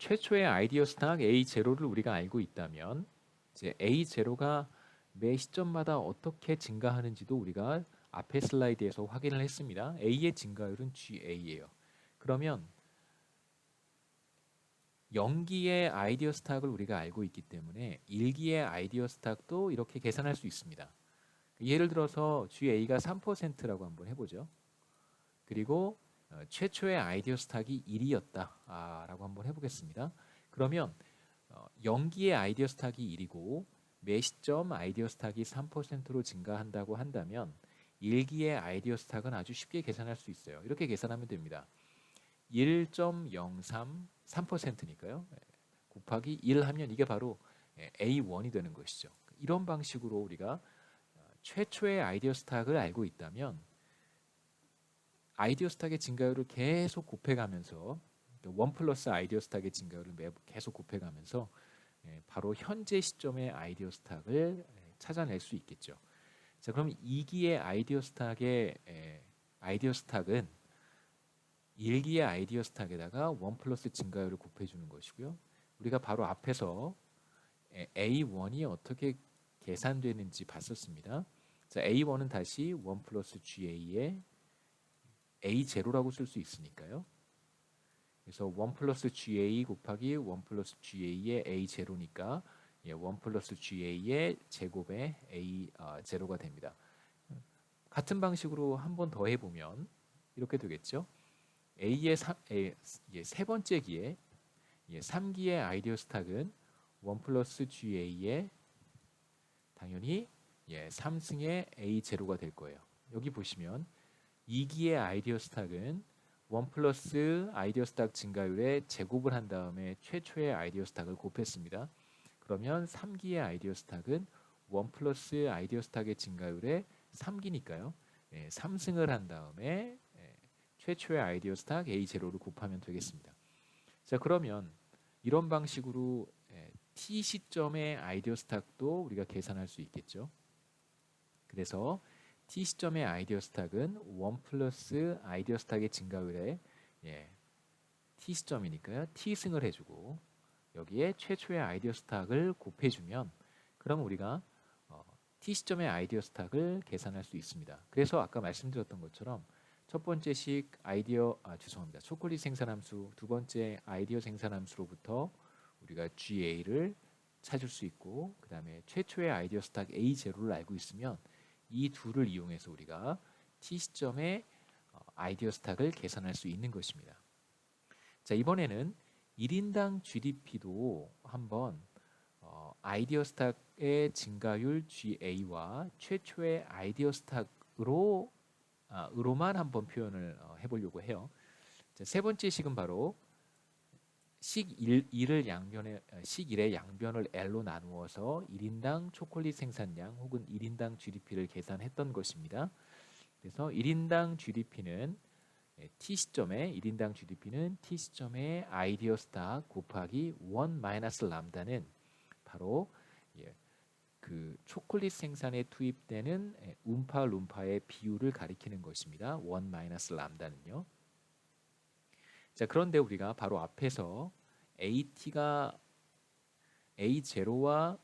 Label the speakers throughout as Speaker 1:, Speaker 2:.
Speaker 1: 최초의 아이디어 스탁 A0를 우리가 알고 있다면 이제 A0가 매 시점마다 어떻게 증가하는지도 우리가 앞에 슬라이드에서 확인을 했습니다. A의 증가율은 GA예요. 그러면 0기의 아이디어 스탁을 우리가 알고 있기 때문에 1기의 아이디어 스탁도 이렇게 계산할 수 있습니다. 예를 들어서 GA가 3%라고 한번 해보죠. 그리고 최초의 아이디어 스탁이 1이었다 라고 한번 해보겠습니다. 그러면 0기의 아이디어 스탁이 1이고 매 시점 아이디어 스탁이 3%로 증가한다고 한다면 1기의 아이디어 스탁은 아주 쉽게 계산할 수 있어요. 이렇게 계산하면 됩니다. 1.03, 3%니까요. 곱하기 1 하면 이게 바로 A1이 되는 것이죠. 이런 방식으로 우리가 최초의 아이디어 스탁을 알고 있다면 아이디어 스탁의 증가율을 계속 곱해가면서 1 플러스 아이디어 스탁의 증가율을 계속 곱해가면서 바로 현재 시점의 아이디어 스탁을 찾아낼 수 있겠죠. 자, 그럼 2기의 아이디어 스탁의 아이디어 스탁은 1기의 아이디어 스탁에다가 1 플러스 증가율을 곱해주는 것이고요. 우리가 바로 앞에서 A1이 어떻게 계산되는지 봤었습니다. 자, A1은 다시 1 플러스 GA의 A0라고 쓸 수 있으니까요. 그래서 1 플러스 GA 곱하기 1 플러스 GA의 A0니까 1 플러스 GA의 제곱의 A0가 됩니다. 같은 방식으로 한 번 더 해보면 이렇게 되겠죠. A의 세 번째 기에 3기의 아이디어 스탁은 1 플러스 GA의 당연히 3승의 A0가 될 거예요. 여기 보시면 2기의 아이디어 스탁은 1 플러스 아이디어 스탁 증가율에 제곱을 한 다음에 최초의 아이디어 스탁을 곱했습니다. 그러면 3기의 아이디어 스탁은 1 플러스 아이디어 스탁의 증가율에 3기니까요. 3승을 한 다음에 최초의 아이디어 스탁 A0를 곱하면 되겠습니다. 자, 그러면 이런 방식으로 T 시점의 아이디어 스탁도 우리가 계산할 수 있겠죠. 그래서 T 시점의 아이디어 스탁은 1 플러스 아이디어 스탁의 증가율에 T 시점이니까요. T승을 해주고 여기에 최초의 아이디어 스탁을 곱해주면 그럼 우리가 T 시점의 아이디어 스탁을 계산할 수 있습니다. 그래서 아까 말씀드렸던 것처럼 첫 번째 식 초콜릿 생산함수, 두 번째 아이디어 생산함수로부터 우리가 GA를 찾을 수 있고 그 다음에 최초의 아이디어 스탁 A0를 알고 있으면 이 둘을 이용해서 우리가 T 시점의 아이디어 스탁을 계산할 수 있는 것입니다. 자, 이번에는 1인당 GDP도 한번 아이디어 스탁의 증가율 GA와 최초의 아이디어 스탁으로만 한번 표현을 해보려고 해요. 자, 세 번째 식은 바로 식 1의 양변을 L로 나누어서 1인당 초콜릿 생산량 혹은 1인당 GDP를 계산했던 것입니다. 그래서 1인당 GDP는 T 시점에 1인당 GDP는 T 시점의 아이디어 스탁 곱하기 1 마이너스 람다는 바로 그 초콜릿 생산에 투입되는 움파 룸파의 비율을 가리키는 것입니다. 1 마이너스 람다는요. 자, 그런데 우리가 바로 앞에서 AT가 A0와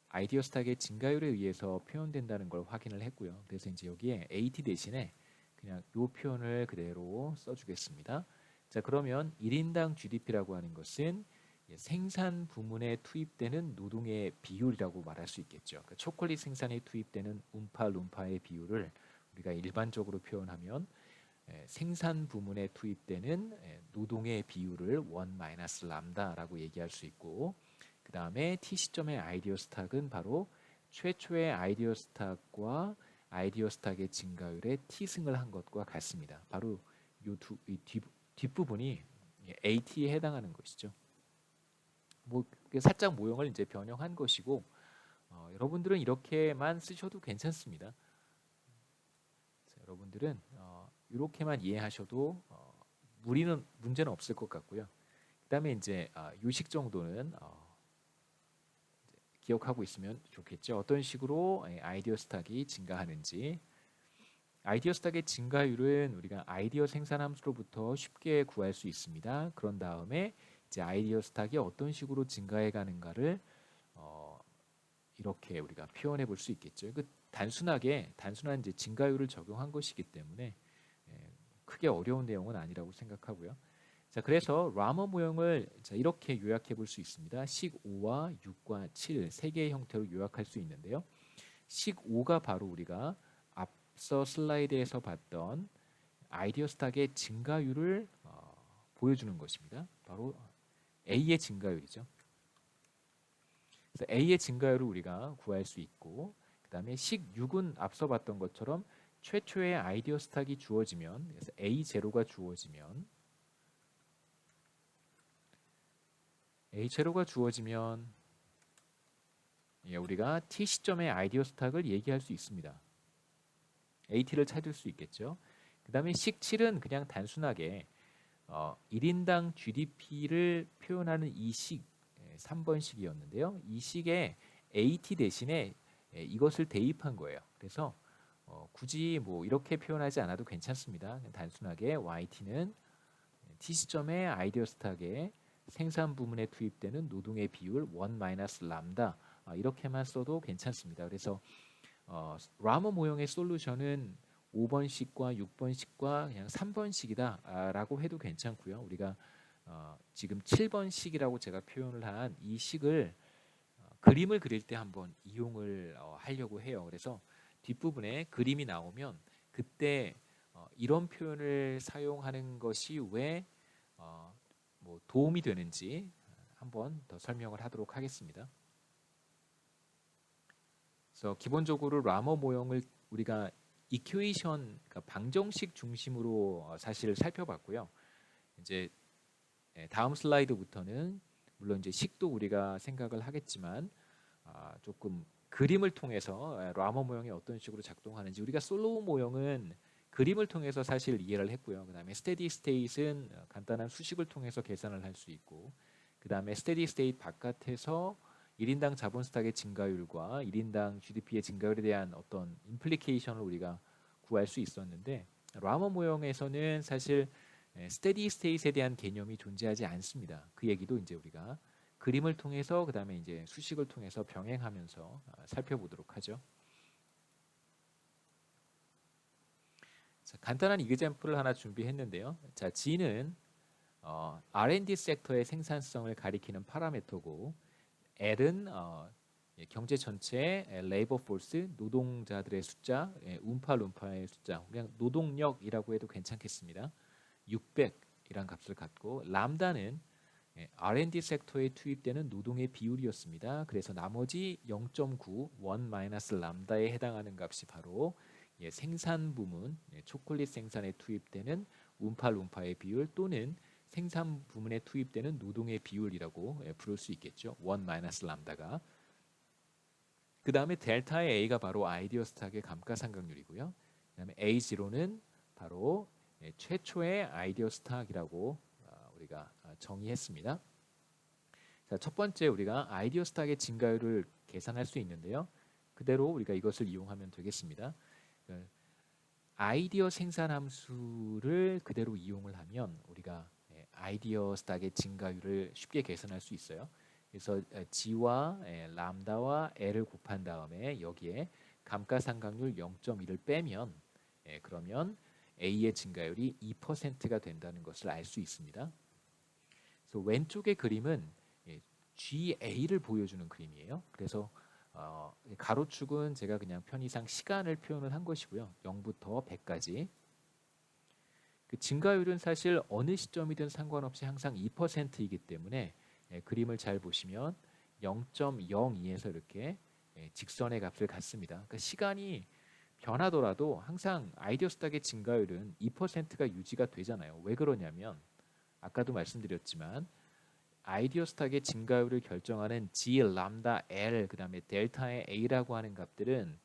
Speaker 1: 아이디어 스탁의 증가율에 의해서 표현된다는 걸 확인을 했고요. 그래서 이제 여기에 AT 대신에 그냥 이 표현을 그대로 써주겠습니다. 자, 그러면 1인당 GDP라고 하는 것은 생산 부문에 투입되는 노동의 비율이라고 말할 수 있겠죠. 그러니까 초콜릿 생산에 투입되는 움파 룸파의 비율을 우리가 일반적으로 표현하면 생산 부문에 투입되는 노동의 비율을 1 마이너스 람다라고 얘기할 수 있고 그 다음에 T 시점의 아이디어 스탁은 바로 최초의 아이디어 스탁과 아이디어 스탁의 증가율에 T승을 한 것과 같습니다. 바로 이 뒷부분이 AT에 해당하는 것이죠. 살짝 모형을 이제 변형한 것이고 여러분들은 이렇게만 쓰셔도 괜찮습니다. 자, 여러분들은 이렇게만 이해하셔도 문제는 없을 것 같고요. 그다음에 이제 요식 정도는 기억하고 있으면 좋겠죠. 어떤 식으로 아이디어 스탁이 증가하는지. 아이디어 스탁의 증가율은 우리가 아이디어 생산 함수로부터 쉽게 구할 수 있습니다. 그런 다음에 이제 아이디어 스탁이 어떤 식으로 증가해 가는가를 이렇게 우리가 표현해 볼 수 있겠죠. 단순한 이제 증가율을 적용한 것이기 때문에 크게 어려운 내용은 아니라고 생각하고요. 자, 그래서 라머 모형을 이렇게 요약해 볼 수 있습니다. 식 5와 6과 7 세 개의 형태로 요약할 수 있는데요. 식 5가 바로 우리가 앞서 슬라이드에서 봤던 아이디어 스탁의 증가율을 보여주는 것입니다. 바로 A의 증가율이죠. 그래서 A의 증가율을 우리가 구할 수 있고, 그 다음에 식 6은 앞서 봤던 것처럼 최초의 아이디어 스탁이 주어지면, 그래서 A0가 주어지면 우리가 T 시점의 아이디어 스탁을 얘기할 수 있습니다. AT를 찾을 수 있겠죠. 그 다음에 식 7은 그냥 단순하게 1인당 GDP를 표현하는 이 식, 3번 식이었는데요. 이 식에 AT 대신에 이것을 대입한 거예요. 그래서 굳이 뭐 이렇게 표현하지 않아도 괜찮습니다. 단순하게 YT는 T 시점의 아이디어 스탁에 생산 부문에 투입되는 노동의 비율 1 람다 이렇게만 써도 괜찮습니다. 그래서 라머 모형의 솔루션은 5번식과 6번식과 그냥 3번식이다라고 해도 괜찮고요. 우리가 지금 7번식이라고 제가 표현을 한 이 식을 그림을 그릴 때 한번 이용을 하려고 해요. 그래서 뒷부분에 그림이 나오면 그때 이런 표현을 사용하는 것이 왜 뭐 도움이 되는지 한번 더 설명을 하도록 하겠습니다. 그래서 기본적으로 라머 모형을 우리가 이퀘이션, 그러니까 방정식 중심으로 사실 살펴봤고요. 이제 다음 슬라이드부터는 물론 이제 식도 우리가 생각을 하겠지만 조금 그림을 통해서 라머 모형이 어떤 식으로 작동하는지, 우리가 솔로우 모형은 그림을 통해서 사실 이해를 했고요. 그 다음에 스테디 스테이트는 간단한 수식을 통해서 계산을 할 수 있고, 그 다음에 스테디 스테이트 바깥에서 1인당 자본 스탁의 증가율과 1인당 GDP의 증가율에 대한 어떤 임플리케이션을 우리가 구할 수 있었는데, 라머 모형에서는 사실 스테디 스테이트에 대한 개념이 존재하지 않습니다. 그 얘기도 이제 우리가 그림을 통해서, 그 다음에 이제 수식을 통해서 병행하면서 살펴보도록 하죠. 자, 간단한 이그젬플을 하나 준비했는데요. 자, G는 R&D 섹터의 생산성을 가리키는 파라미터고, L은 경제 전체의 레이버 포스, 노동자들의 숫자, 움파룸파의 숫자, 그냥 노동력이라고 해도 괜찮겠습니다. 600이란 값을 갖고, 람다는 R&D 섹터에 투입되는 노동의 비율이었습니다. 그래서 나머지 0.9 1 람다에 해당하는 값이 바로 생산 부문, 초콜릿 생산에 투입되는 움파룸파의 비율 또는 생산 부문에 투입되는 노동의 비율이라고 부를 수 있겠죠. 1 람다가. 그 다음에 델타의 A가 바로 아이디어 스탁의 감가상각률이고요. 그 다음에 A0는 바로 최초의 아이디어 스탁이라고 우리가 정의했습니다. 자, 첫 번째 우리가 아이디어 스탁의 증가율을 계산할 수 있는데요. 그대로 우리가 이것을 이용하면 되겠습니다. 아이디어 생산 함수를 그대로 이용을 하면 우리가 아이디어 스탁의 증가율을 쉽게 계산할 수 있어요. 그래서 G와 람다와 L을 곱한 다음에 여기에 감가상각률 0.1을 빼면 그러면 A의 증가율이 2%가 된다는 것을 알 수 있습니다. 그래서 왼쪽의 그림은 GA를 보여주는 그림이에요. 그래서 가로축은 제가 그냥 편의상 시간을 표현을 한 것이고요. 0부터 100까지. 그 증가율은 사실 어느 시점이든 상관없이 항상 2%이기 때문에 그림을 잘 보시면 0.02에서 이렇게 직선의 값을 갖습니다. 그러니까 시간이 변하더라도 항상 아이디어 스탁의 증가율은 2%가 유지가 되잖아요. 왜 그러냐면 아까도 말씀드렸지만 아이디어 스탁의 증가율을 결정하는 G, 람다, L, 그 다음에 델타의 A라고 하는 값들은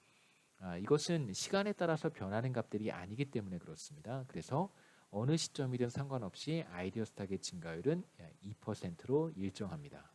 Speaker 1: 이것은 시간에 따라서 변하는 값들이 아니기 때문에 그렇습니다. 그래서 어느 시점이든 상관없이 아이디어 스탁의 증가율은 2%로 일정합니다.